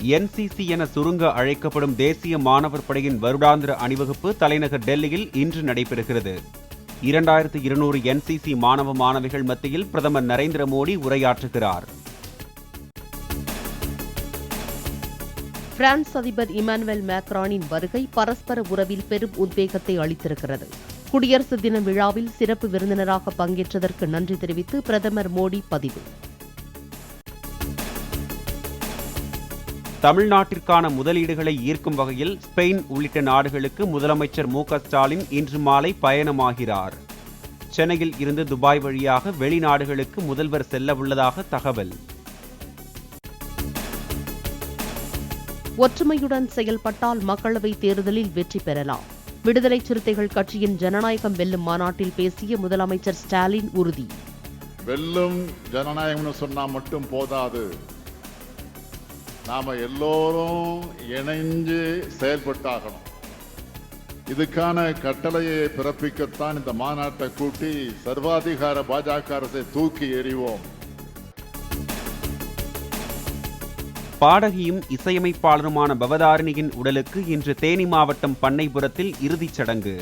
NCC என சுருங்க அழைக்கப்படும் தேசிய மாணவர் படையின் வருடாந்திர அணிவகுப்பு தலைநகர் டெல்லியில் இன்று நடைபெறுகிறது. 2200 NCC மாணவ மாணவிகள் மத்தியில் பிரதமர் நரேந்திர மோடி உரையாற்றுகிறார். பிரான்ஸ் அதிபர் இமானுவேல் மேக்ரானின் வருகை பரஸ்பர உறவில் பெரும் உத்வேகத்தை அளித்திருக்கிறது. குடியரசு தின விழாவில் சிறப்பு விருந்தினராக பங்கேற்றதற்கு நன்றி தெரிவித்து பிரதமர் மோடி பதிவு. தமிழ்நாட்டிற்கான முதலீடுகளை ஈர்க்கும் வகையில் ஸ்பெயின் உள்ளிட்ட நாடுகளுக்கு முதலமைச்சர் மு.க.ஸ்டாலின் இன்று மாலை பயணமாகிறார். சென்னையில் இருந்து துபாய் வழியாக வெளிநாடுகளுக்கு முதல்வர் செல்ல உள்ளதாக தகவல். ஒற்றுமையுடன் செயல்பட்டால் மக்களவைத் தேர்தலில் வெற்றி பெறலாம். விடுதலை சிறுத்தைகள் கட்சியின் ஜனநாயகம் வெல்லும் மாநாட்டில் பேசிய முதலமைச்சர் ஸ்டாலின் உறுதி. வெல்லும் ஜனநாயகம்னு சொன்னா மட்டும் போதாது, நாம எல்லோரும் இணைஞ்சு செயல்பட்டாகணும். இதுக்கான கட்டளையை பிறப்பிக்கத்தான் இந்த மாநாட்டை கூட்டி சர்வாதிகார பாஜக அரசை தூக்கி எறிவோம். பாடகியும் இசையமைப்பாளருமான பவதாரணியின் உடலுக்கு இன்று தேனி மாவட்டம் பண்ணைபுரத்தில் இறுதிச் சடங்கு.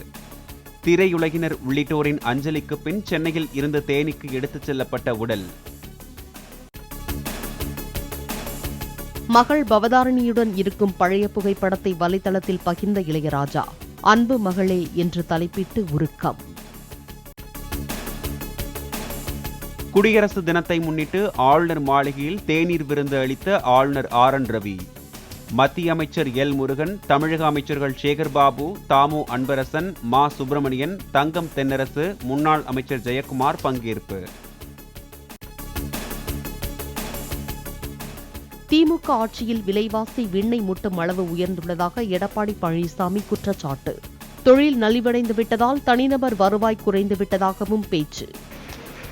திரையுலகினர் உள்ளிட்டோரின் அஞ்சலிக்கு பின் சென்னையில் இருந்து தேனிக்கு எடுத்துச் செல்லப்பட்ட உடல். மகள் பவதாரணியுடன் இருக்கும் பழைய புகைப்படத்தை வலைதளத்தில் பகிர்ந்த இளையராஜா, அன்பு மகளே என்று தலைப்பிட்டு உருக்கம். குடியரசு தினத்தை முன்னிட்டு ஆளுநர் மாளிகையில் தேநீர் விருந்து அளித்த ஆளுநர் RN ரவி. மத்திய அமைச்சர் எல் முருகன், தமிழக அமைச்சர்கள் சேகர்பாபு, தாமு அன்பரசன், மா சுப்பிரமணியன், தங்கம் தென்னரசு, முன்னாள் அமைச்சர் ஜெயக்குமார் பங்கேற்பு. திமுக ஆட்சியில் விலைவாசி விண்ணை முட்டும் அளவு உயர்ந்துள்ளதாக எடப்பாடி பழனிசாமி குற்றச்சாட்டு. தொழில் நலிவடைந்து விட்டதால் தனிநபர் வருவாய் குறைந்து விட்டதாகவும் பேச்சு.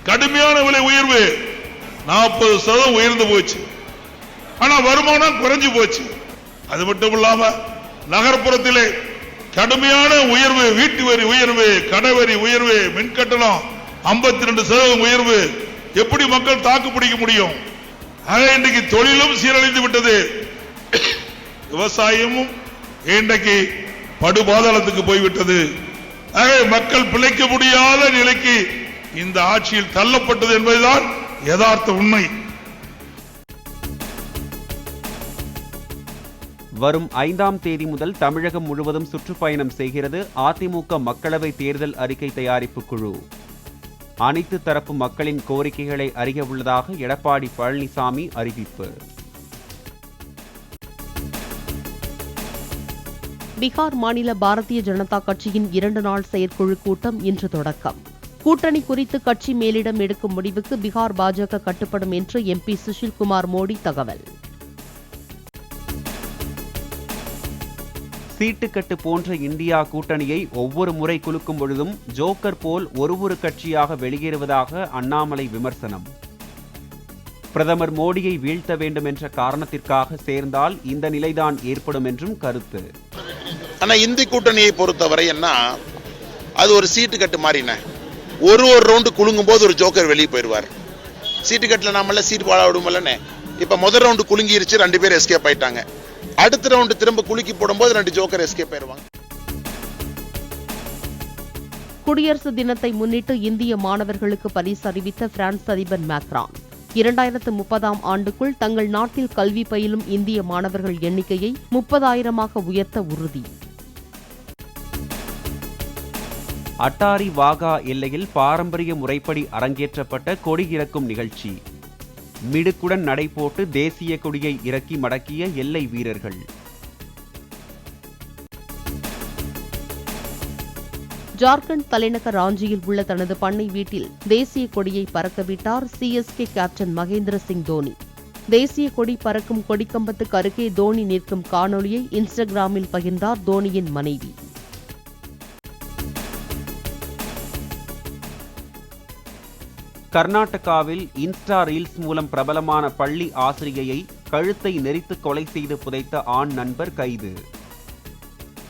கடுமையான விலை உயர்வு 40% உயர்ந்து போச்சு. ஆனா வருமானம் குறைஞ்சு போச்சு. அது மட்டும் இல்லாம நகர்ப்புறத்திலே கடுமையான உயர்வு, வீட்டு வரி உயர்வு, கடவரி உயர்வு, மின்கட்டணம் 52% உயர்வு. எப்படி மக்கள் தாக்கு பிடிக்க முடியும்? ஆக இன்றைக்கு தொழிலும் சீரழிந்து விட்டது. விவசாயமும் இன்றைக்கு படுபாதாளத்துக்கு போய்விட்டது. ஆக மக்கள் பிழைக்க முடியாத நிலைக்கு இந்த ஆட்சியில் தள்ளப்பட்டது என்பதுதான் யதார்த்த உண்மை. வரும் 5ஆம் தேதி முதல் தமிழகம் முழுவதும் சுற்றுப்பயணம் செய்கிறது அதிமுக மக்களவை தேர்தல் அறிக்கை தயாரிப்பு குழு. அனைத்து தரப்பு மக்களின் கோரிக்கைகளை அறிய உள்ளதாக எடப்பாடி பழனிசாமி அறிவிப்பு. பீகார் மாநில பாரதிய ஜனதா கட்சியின் 2 நாள் செயற்குழு கூட்டம் இன்று தொடக்கம். கூட்டணி குறித்து கட்சி மேலிடம் எடுக்கும் முடிவுக்கு பீகார் பாஜக கட்டுப்படும் என்று MP சுஷில்குமார் மோடி தகவல். சீட்டுக்கட்டு போன்ற இந்தியா கூட்டணியை ஒவ்வொரு முறை குலுக்கும் பொழுதும் ஜோக்கர் போல் ஒரு கட்சியாக வெளியேறுவதாக அண்ணாமலை விமர்சனம். பிரதமர் மோடியை வீழ்த்த வேண்டும் என்ற காரணத்திற்காக சேர்ந்தால் இந்த நிலைதான் ஏற்படும் என்றும் கருத்து. ஆனா இந்தி கூட்டணியை பொறுத்தவரை என்ன, அது ஒரு சீட்டு கட்டு மாறின. ஒரு ரவுண்டு குலுங்கும் போது ஒரு ஜோக்கர் வெளியே போயிடுவார். சீட்டு கட்டில் நாமெல்லாம் சீட்டு பாழ விடுமல்லன்னு. இப்ப முதல் ரவுண்டு குலுங்கிருச்சு, 2 பேர் எஸ்கேப் ஆயிட்டாங்க. அடுத்த ரவுண்டு திரும்ப குலுக்கி போடும்போது 2 ஜோக்கர் எஸ்கேப் ஆயிடுவாங்க. குடியரசு தினத்தை முன்னிட்டு இந்திய மாணவர்களுக்கு பரிசு அறிவித்த பிரான்ஸ் அதிபர் மேக்ரான், 2030ஆம் ஆண்டுக்குள் தங்கள் நாட்டில் கல்வி பயிலும் இந்திய மாணவர்கள் எண்ணிக்கையை 30,000ஆக உயர்த்த உறுதி. அட்டாரி வாகா எல்லையில் பாரம்பரிய முறைப்படி அரங்கேற்றப்பட்ட கொடி இறக்கும் நிகழ்ச்சி. மிடுக்குடன் நடைபோட்டு தேசிய கொடியை இறக்கி மடக்கிய எல்லை வீரர்கள். ஜார்க்கண்ட் தலைநகர் ராஞ்சியில் உள்ள தனது பண்ணை வீட்டில் தேசிய கொடியை பறக்கவிட்டார் CSK கேப்டன் மகேந்திர சிங் தோனி. தேசிய கொடி பறக்கும் கொடிக்கம்பத்துக்கு அருகே தோனி நிற்கும் காணொலியை இன்ஸ்டாகிராமில் பகிர்ந்தார் தோனியின் மனைவி. கர்நாடகாவில் இன்ஸ்டா ரீல்ஸ் மூலம் பிரபலமான பள்ளி ஆசிரியையை கழுத்தை நெரித்து கொலை செய்து புதைத்த ஆண் நண்பர் கைது.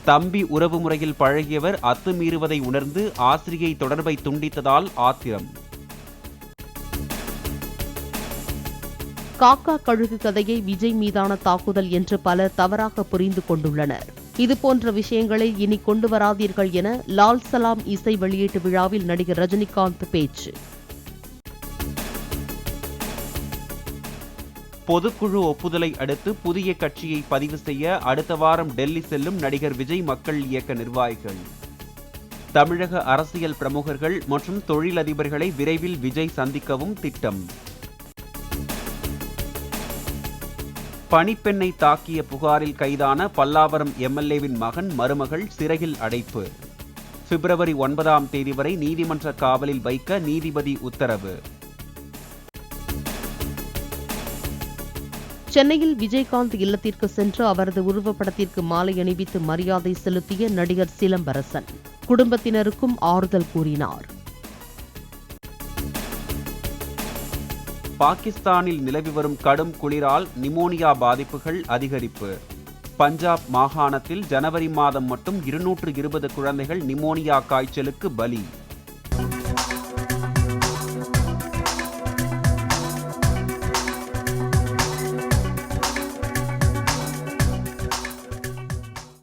தம்பி உறவு முறையில் பழகியவர் அத்துமீறுவதை உணர்ந்து ஆசிரியை தொடர்பை துண்டித்ததால் ஆத்திரம். காக்கா கழுகு கதையை விஜய் மீதான தாக்குதல் என்று பலர் தவறாக புரிந்து கொண்டுள்ளனர். இதுபோன்ற விஷயங்களை இனி கொண்டு வராதீர்கள் என லால் சலாம் இசை வெளியீட்டு விழாவில் நடிகர் ரஜினிகாந்த் பேச்சு. பொதுக்குழு ஒப்புதலை அடுத்து புதிய கட்சியை பதிவு செய்ய அடுத்த வாரம் டெல்லி செல்லும் நடிகர் விஜய் மக்கள் இயக்க நிர்வாகிகள். தமிழக அரசியல் பிரமுகர்கள் மற்றும் தொழிலதிபர்களை விரைவில் விஜய் சந்திக்கவும் திட்டம். பணிப்பெண்ணை தாக்கிய புகாரில் கைதான பல்லாவரம் எம்எல்ஏவின் மகன் மருமகள் சிறையில் அடைப்பு. பிப்ரவரி 9ஆம் தேதி வரை நீதிமன்ற காவலில் வைக்க நீதிபதி உத்தரவு. சென்னையில் விஜயகாந்த் இல்லத்திற்கு சென்று அவரது உருவப்படத்திற்கு மாலை அணிவித்து மரியாதை செலுத்திய நடிகர் சிலம்பரசன் குடும்பத்தினருக்கும் ஆறுதல் கூறினார். பாகிஸ்தானில் நிலவி வரும் கடும் குளிரால் நிமோனியா பாதிப்புகள் அதிகரிப்பு. பஞ்சாப் மாகாணத்தில் ஜனவரி மாதம் மட்டும் 220 குழந்தைகள் நிமோனியா காய்ச்சலுக்கு பலி.